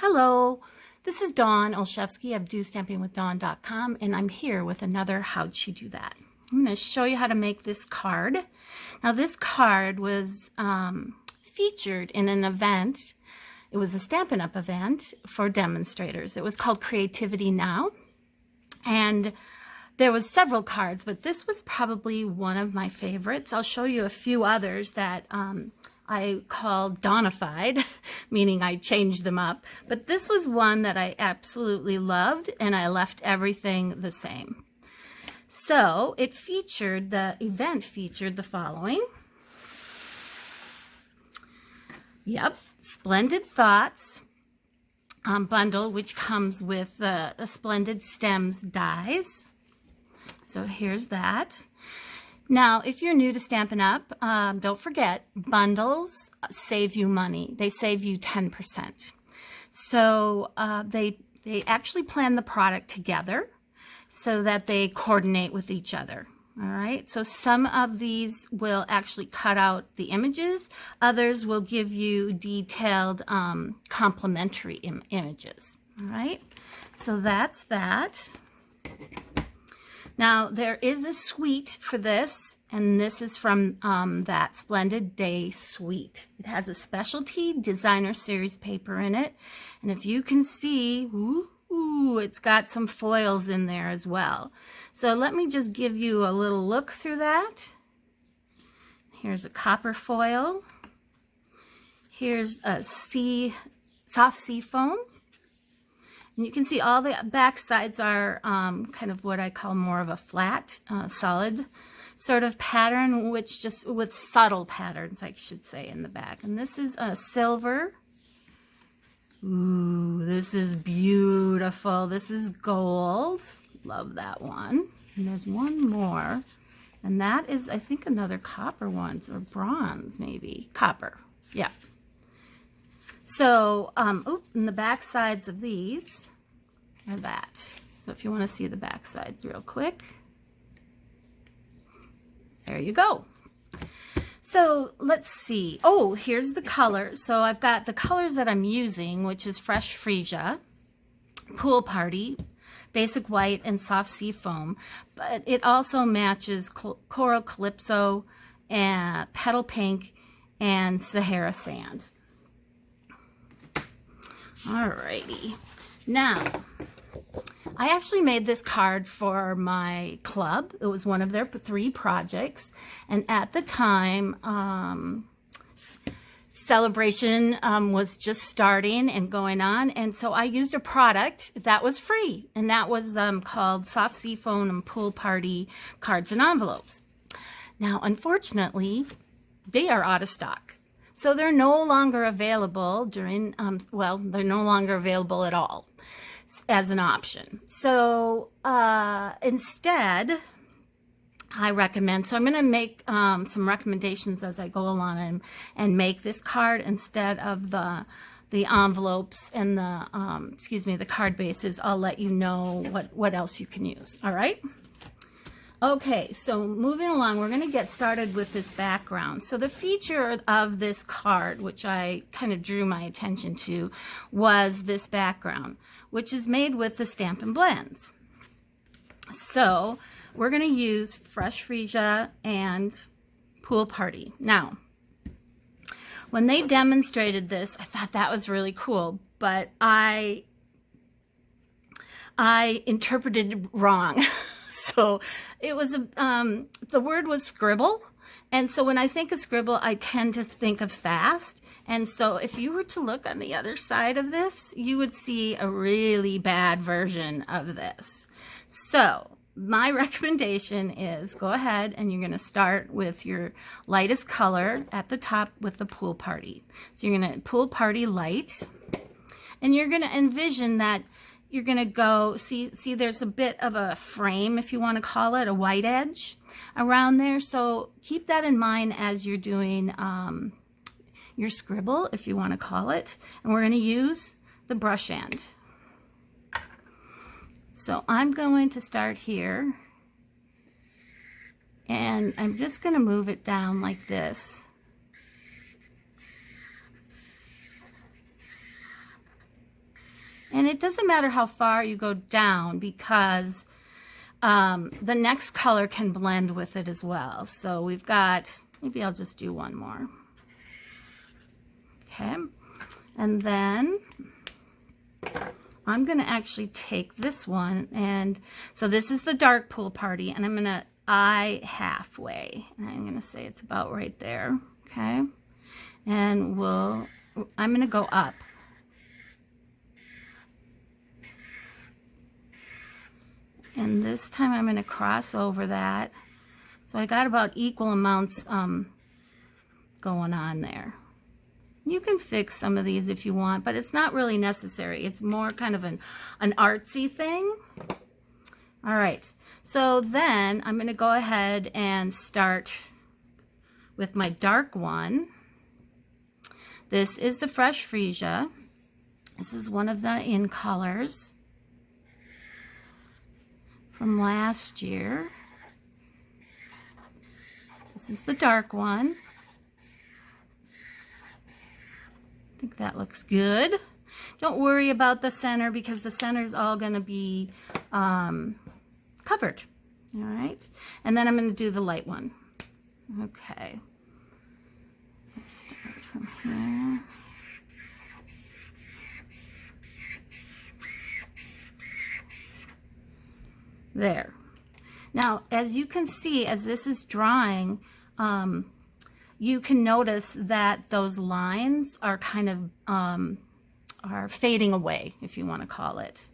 Hello, this is Dawn Olszewski of DOstampingWithDawn.com, and I'm here with another How'd She Do That. I'm going to show you how to make this card. Now this card was featured in an event. It was a Stampin' Up event for demonstrators. It was called Creativity Now, and there was several cards, but this was probably one of my favorites. I'll show you a few others that I called Dawnified, meaning I changed them up. But this was one that I absolutely loved, and I left everything the same. So the event featured the following. Yep, Splendid Thoughts Bundle, which comes with the Splendid Stems dies. So here's that. Now, if you're new to Stampin' Up, don't forget, bundles save you money. They save you 10%. So they actually plan the product together so that they coordinate with each other. All right, so some of these will actually cut out the images. Others will give you detailed complementary images. All right, so that's that. Now, there is a suite for this, and this is from that Splendid Day suite. It has a specialty designer series paper in it, and if you can see, it's got some foils in there as well. So let me just give you a little look through that. Here's a copper foil. Here's a soft sea foam. And you can see all the back sides are kind of what I call more of a flat, solid sort of pattern, which just with subtle patterns, I should say, in the back. And this is a silver. Ooh, this is beautiful. This is gold. Love that one. And there's one more. And that is, I think, another copper one, or bronze maybe. Copper. Yeah. So, and the back sides of these are that. So if you want to see the back sides real quick, there you go. So let's see. Oh, here's the color. So I've got the colors that I'm using, which is Fresh Freesia, Pool Party, Basic White, and Soft Sea Foam. But it also matches Coral Calypso, and Petal Pink, and Sahara Sand. Alrighty. Now, I actually made this card for my club. It was one of their 3 projects. And at the time, celebration was just starting and going on. And so I used a product that was free. And that was called Soft Sea Foam and Pool Party Cards and Envelopes. Now, unfortunately, they are out of stock. So they're no longer available during, they're no longer available at all as an option. So instead, I recommend, so I'm going to make some recommendations as I go along and make this card instead of the envelopes and the card bases. I'll let you know what else you can use. All right. Okay, so moving along, we're going to get started with this background. So the feature of this card, which I kind of drew my attention to, was this background, which is made with the Stampin Blends. So we're going to use Fresh Freesia and Pool Party. Now, when they demonstrated this, I thought that was really cool, but I interpreted it wrong. So it was, the word was scribble. And so when I think of scribble, I tend to think of fast. And so if you were to look on the other side of this, you would see a really bad version of this. So my recommendation is go ahead and you're going to start with your lightest color at the top with the Pool Party. So you're going to Pool Party Light. And you're going to envision that you're going to go, see there's a bit of a frame, if you want to call it, a white edge around there. So keep that in mind as you're doing your scribble, if you want to call it. And we're going to use the brush end. So I'm going to start here. And I'm just going to move it down like this. And it doesn't matter how far you go down because the next color can blend with it as well. So we've got, maybe I'll just do one more. Okay, and then I'm going to actually take this one, and so this is the dark pool party, and I'm going to eye halfway, and I'm going to say it's about right there. Okay, and I'm going to go up. And this time I'm going to cross over that. So I got about equal amounts going on there. You can fix some of these if you want, but it's not really necessary. It's more kind of an artsy thing. All right, so then I'm going to go ahead and start with my dark one. This is the Fresh Freesia. This is one of the in colors from last year. This is the dark one. I think that looks good. Don't worry about the center because the center is all going to be covered. All right. And then I'm going to do the light one. Okay. Let's start from here. There. Now, as you can see, as this is drying, you can notice that those lines are kind of are fading away, if you want to call it.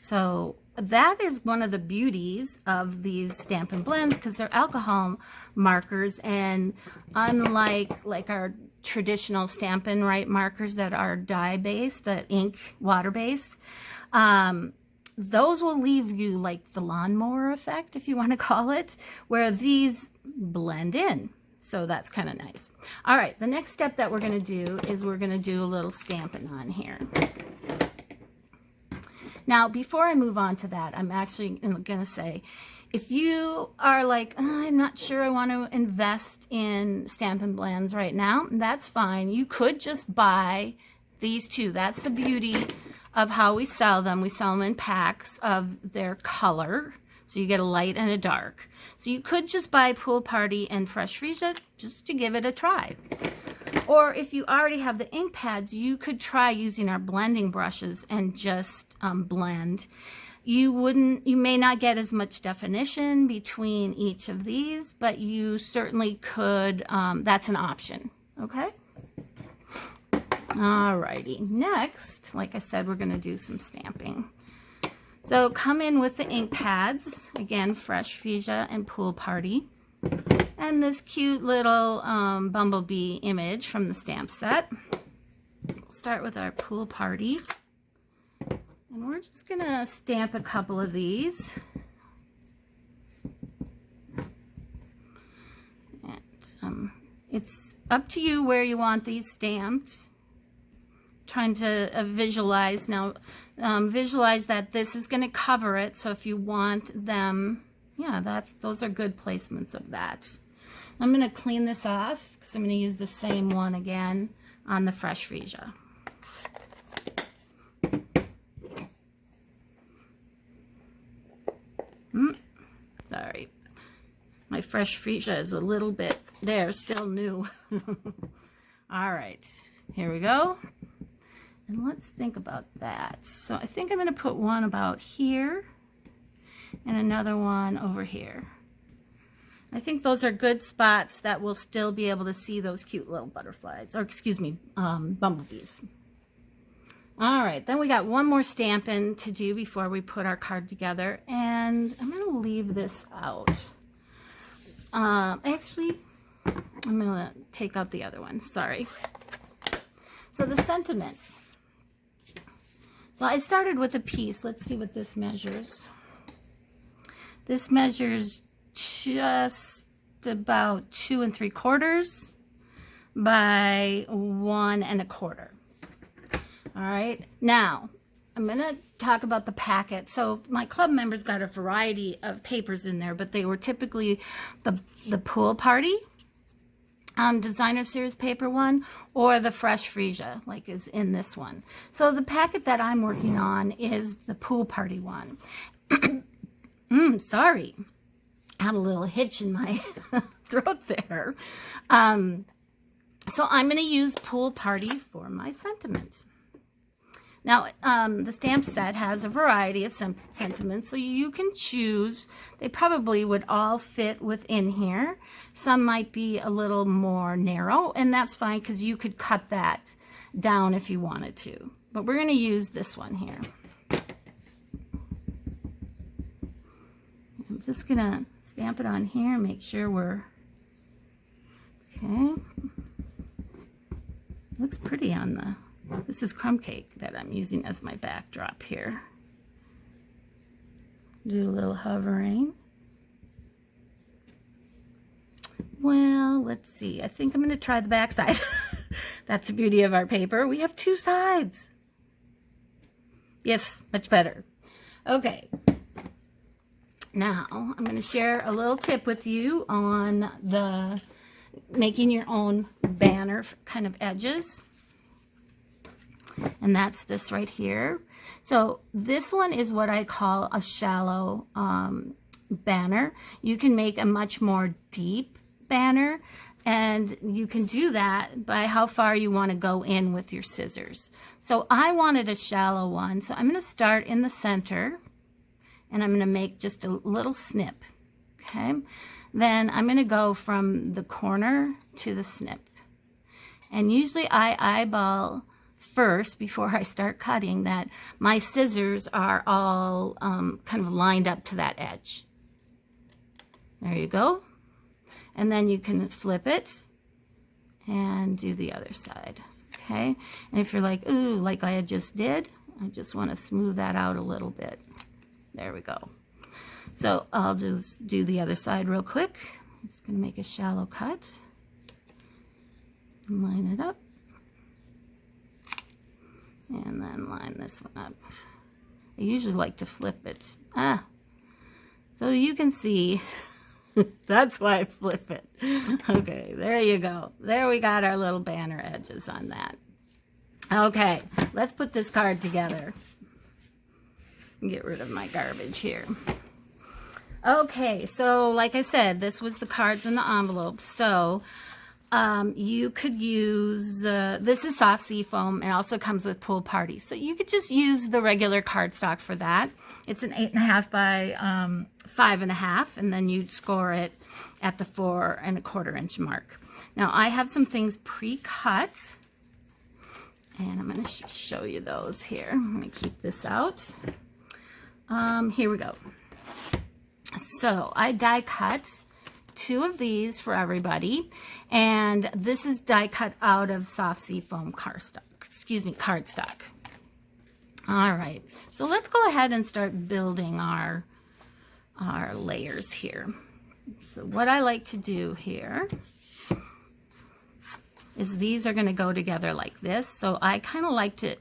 So that is one of the beauties of these Stampin' Blends, because they're alcohol markers, and unlike our traditional Stampin' markers that are dye-based, that ink water-based, those will leave you like the lawnmower effect, if you want to call it, where these blend in. So that's kind of nice. All right, the next step that we're going to do is we're going to do a little stamping on here. Now, before I move on to that, I'm actually going to say, if you are like, oh, I'm not sure I want to invest in Stampin' Blends right now, that's fine. You could just buy these two. That's the beauty of how we sell them. We sell them in packs of their color. So you get a light and a dark. So you could just buy Pool Party and Fresh Freesia just to give it a try. Or if you already have the ink pads, you could try using our blending brushes and just blend. You may not get as much definition between each of these, but you certainly could. That's an option. Okay. Alrighty. Next, like I said, we're going to do some stamping. So come in with the ink pads, again, Fresh Freesia and Pool Party, and this cute little bumblebee image from the stamp set. We'll start with our Pool Party, and we're just going to stamp a couple of these. And it's up to you where you want these stamped. Trying to visualize now. Visualize that this is going to cover it, so if you want them, yeah, those are good placements of that. I'm going to clean this off because I'm going to use the same one again on the Fresh Freesia. Sorry, my Fresh Freesia is a little bit there, still new. All right, here we go. And let's think about that. So I think I'm going to put one about here and another one over here. I think those are good spots that we'll still be able to see those cute little butterflies, or excuse me, bumblebees. All right, then we got one more stamping to do before we put our card together, and I'm going to leave this out. Actually, I'm going to take out the other one, sorry. So the sentiment. So I started with a piece. Let's see what this measures. This measures just about 2 3/4 by 1 1/4. All right. Now, I'm going to talk about the packet. So my club members got a variety of papers in there, but they were typically the Pool Party designer series paper one, or the fresh freesia like is in this one. So the packet that I'm working on is the pool party one. Sorry, I had a little hitch in my throat there. So I'm going to use pool party for my sentiment. Now, the stamp set has a variety of sentiments, so you can choose. They probably would all fit within here. Some might be a little more narrow, and that's fine because you could cut that down if you wanted to. But we're going to use this one here. I'm just going to stamp it on here, make sure we're okay. Looks pretty on the... This is crumb cake that I'm using as my backdrop here. Do a little hovering. Well, let's see. I think I'm going to try the back side. That's the beauty of our paper. We have two sides. Yes, much better. Okay. Now, I'm going to share a little tip with you on the making your own banner kind of edges. And that's this right here. So this one is what I call a shallow banner. You can make a much more deep banner, and you can do that by how far you want to go in with your scissors. So I wanted a shallow one, so I'm going to start in the center, and I'm going to make just a little snip. Okay, then I'm going to go from the corner to the snip, and usually I eyeball first before I start cutting that my scissors are all kind of lined up to that edge. There you go. And then you can flip it and do the other side. Okay. And if you're like, ooh, like I just did, I just want to smooth that out a little bit. There we go. So I'll just do the other side real quick. I'm just going to make a shallow cut and line it up. And then line this one up. I usually like to flip it. So you can see, that's why I flip it. Okay, there you go. There we got our little banner edges on that. Okay, let's put this card together. Get rid of my garbage here. Okay, so like I said, this was the cards and the envelopes. So you could use, this is soft sea foam, and also comes with pool party. So you could just use the regular cardstock for that. It's an 8.5 by 5.5, and then you'd score it at the 4 1/4 inch mark. Now I have some things pre-cut, and I'm going to show you those here. I'm going to keep this out. Here we go. So I die cut 2 of these for everybody, and this is die cut out of soft sea foam cardstock. All right, so let's go ahead and start building our layers here. So what I like to do here is these are going to go together like this. So I kind of like to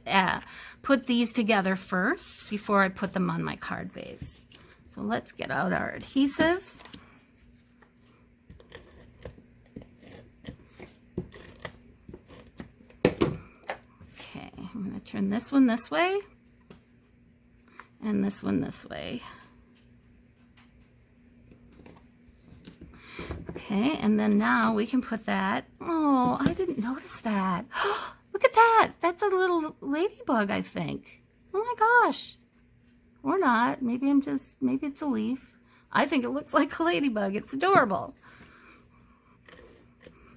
put these together first before I put them on my card base. So let's get out our adhesive. I'm going to turn this one this way and this one this way. Okay, and then now we can put that. Oh, I didn't notice that. Look at that. That's a little ladybug, I think. Oh my gosh. Or not. Maybe it's a leaf. I think it looks like a ladybug. It's adorable.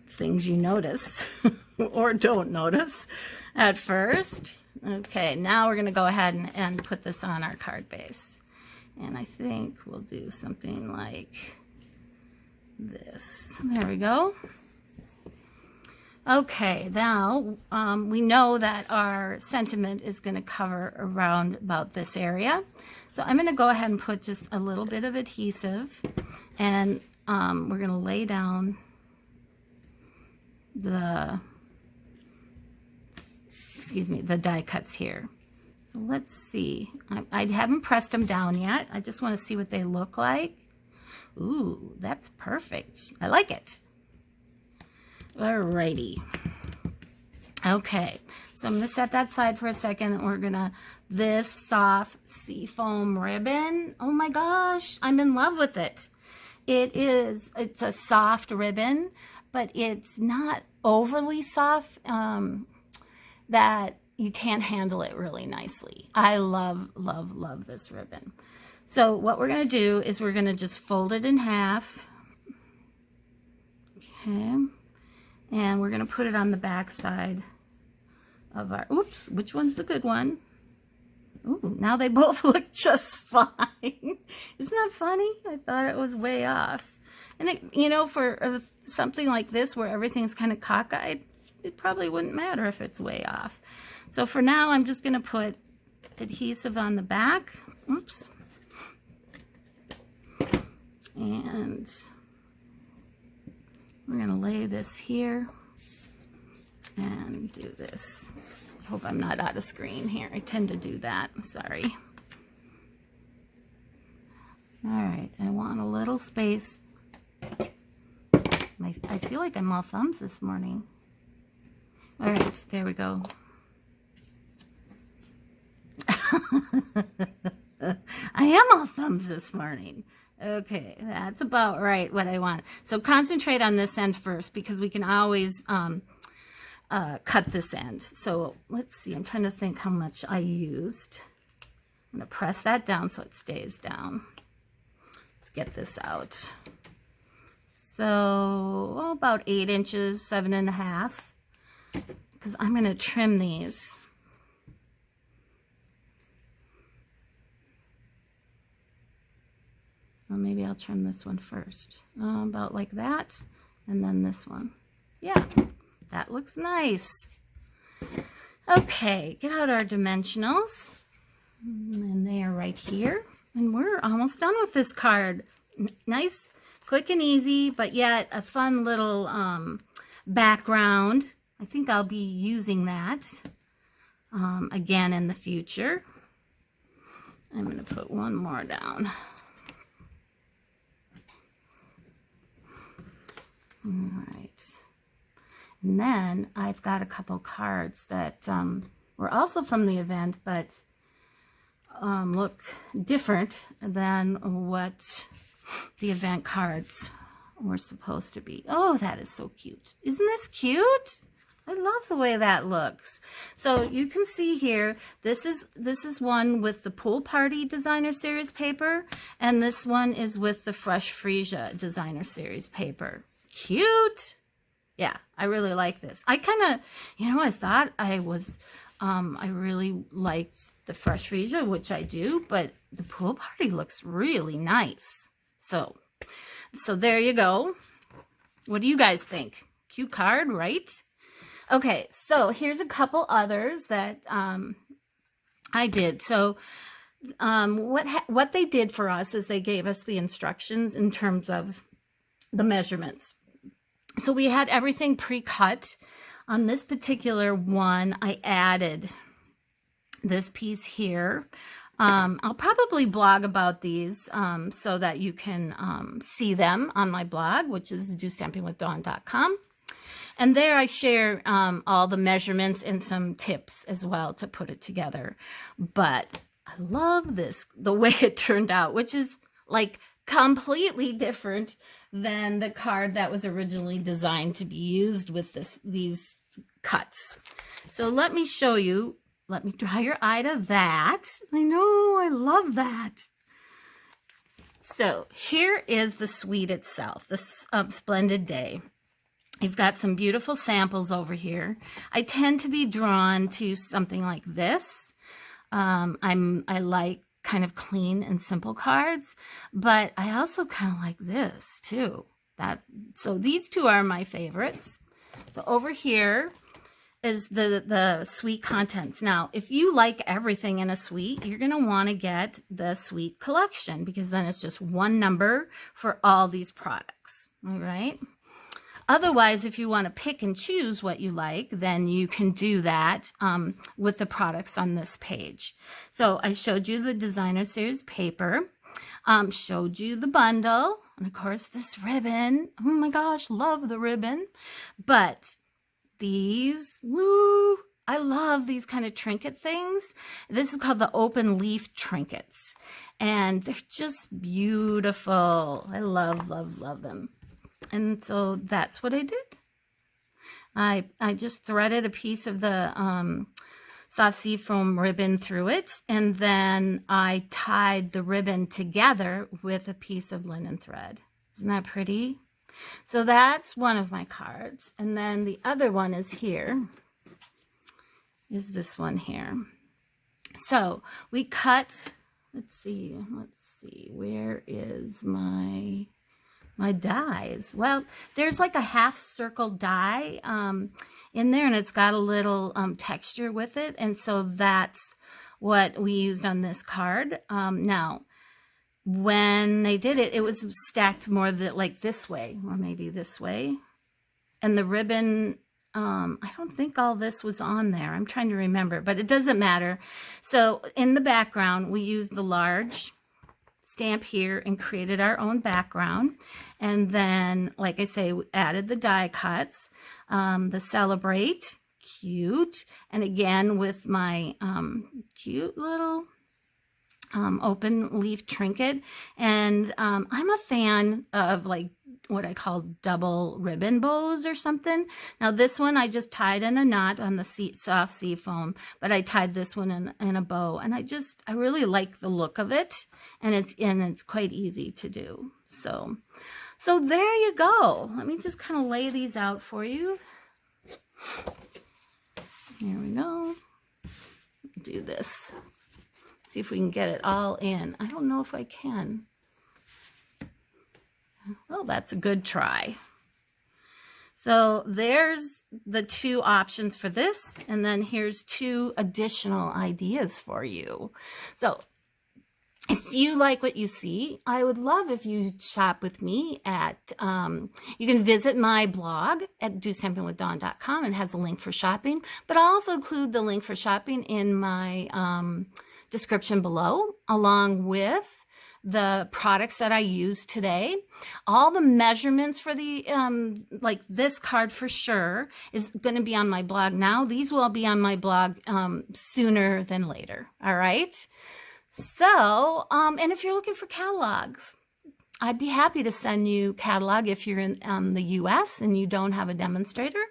Things you notice or don't notice at first. Okay, now we're going to go ahead and put this on our card base. And I think we'll do something like this. There we go. Okay, now we know that our sentiment is going to cover around about this area. So I'm going to go ahead and put just a little bit of adhesive, and we're going to lay down the die cuts here. So let's see. I haven't pressed them down yet. I just want to see what they look like. Ooh, that's perfect. I like it. Alrighty. Okay, so I'm going to set that aside for a second, and we're going to, this soft seafoam ribbon, oh my gosh, I'm in love with it. It's a soft ribbon, but it's not overly soft that you can't handle it really nicely. I love, love, love this ribbon. So what we're going to do is we're going to just fold it in half. Okay. And we're going to put it on the back side of our, oops, which one's the good one? Ooh, now they both look just fine. Isn't that funny? I thought it was way off. And it, you know, for something like this where everything's kind of cockeyed, it probably wouldn't matter if it's way off. So for now, I'm just going to put adhesive on the back. Oops. And we're going to lay this here and do this. I hope I'm not out of screen here. I tend to do that. Sorry. All right. I want a little space. I feel like I'm all thumbs this morning. All right. There we go. I am all thumbs this morning. Okay, that's about right what I want. So concentrate on this end first because we can always cut this end. So let's see, I'm trying to think how much I used. I'm going to press that down so it stays down. Let's get this out. So about 8 inches, 7.5, because I'm going to trim these. Well, maybe I'll trim this one first. About like that. And then this one. Yeah, that looks nice. Okay, get out our dimensionals. And they are right here. And we're almost done with this card. Nice, quick and easy, but yet a fun little background. I think I'll be using that again in the future. I'm going to put one more down. All right, and then I've got a couple cards that were also from the event, but look different than what the event cards were supposed to be. Oh, that is so cute. Isn't this cute? I love the way that looks. So you can see here, this is one with the Pool Party Designer Series paper, and this one is with the Fresh Freesia Designer Series paper. Cute. Yeah, I really like this. I kind of, you know, I thought I was, I really liked the Fresh Freesia, which I do, but the Pool Party looks really nice. So there you go. What do you guys think? Cute card, right? Okay, so here's a couple others that I did. So what they did for us is they gave us the instructions in terms of the measurements. So we had everything pre-cut. On this particular one, I added this piece here. I'll probably blog about these so that you can see them on my blog, which is DOstampingWithDawn.com. And there I share all the measurements and some tips as well to put it together. But I love this, the way it turned out, which is like completely different than the card that was originally designed to be used with these cuts. So let me show you. Let me draw your eye to that. I know, I love that. So here is the suite itself, this Splendid Day. You've got some beautiful samples over here. I tend to be drawn to something like this. I like kind of clean and simple cards, but I also kind of like this too. So these two are my favorites. So over here is the suite contents. Now, if you like everything in a suite, you're going to want to get the suite collection because then it's just one number for all these products. All right. Otherwise, if you want to pick and choose what you like, then you can do that with the products on this page. So I showed you the Designer Series paper, showed you the bundle, And of course, this ribbon. Oh my gosh, love the ribbon. But these, woo, I love these kind of trinket things. This is called the open leaf trinkets. And they're just beautiful. I love, love, love them. And so that's what I did. I just threaded a piece of the soft seafoam ribbon through it, and then I tied the ribbon together with a piece of linen thread. Isn't that pretty? So that's one of my cards. And then the other one is here, is this one here. So we cut, let's see, where is my dies? Well, there's like a half circle die in there, and it's got a little texture with it. And so that's what we used on this card. Now, when they did it, it was stacked more like this way, or maybe this way. And the ribbon, I don't think all this was on there. I'm trying to remember, but it doesn't matter. So in the background, we used the large stamp here and created our own background. And then, like I say, we added the die cuts, the celebrate, cute. And again, with my cute little open leaf trinket. And I'm a fan of like what I call double ribbon bows or something. Now this one I just tied in a knot on the soft sea foam, but I tied this one in a bow, and I really like the look of it, and it's quite easy to do. So there you go. Let me just kind of lay these out for you. Here we go. Do this. See if we can get it all in. I don't know if I can. Well, that's a good try. So there's the two options for this, and then here's two additional ideas for you. So if you like what you see, I would love if you shop with me at, you can visit my blog at DOstampingWithDawn.com, and it has a link for shopping, but I'll also include the link for shopping in my description below, along with the products that I use today. All the measurements for the, like this card for sure is going to be on my blog now. These will be on my blog sooner than later. All right. So, and if you're looking for catalogs, I'd be happy to send you catalog if you're in the US and you don't have a demonstrator.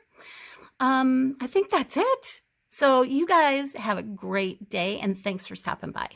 I think that's it. So you guys have a great day, and thanks for stopping by.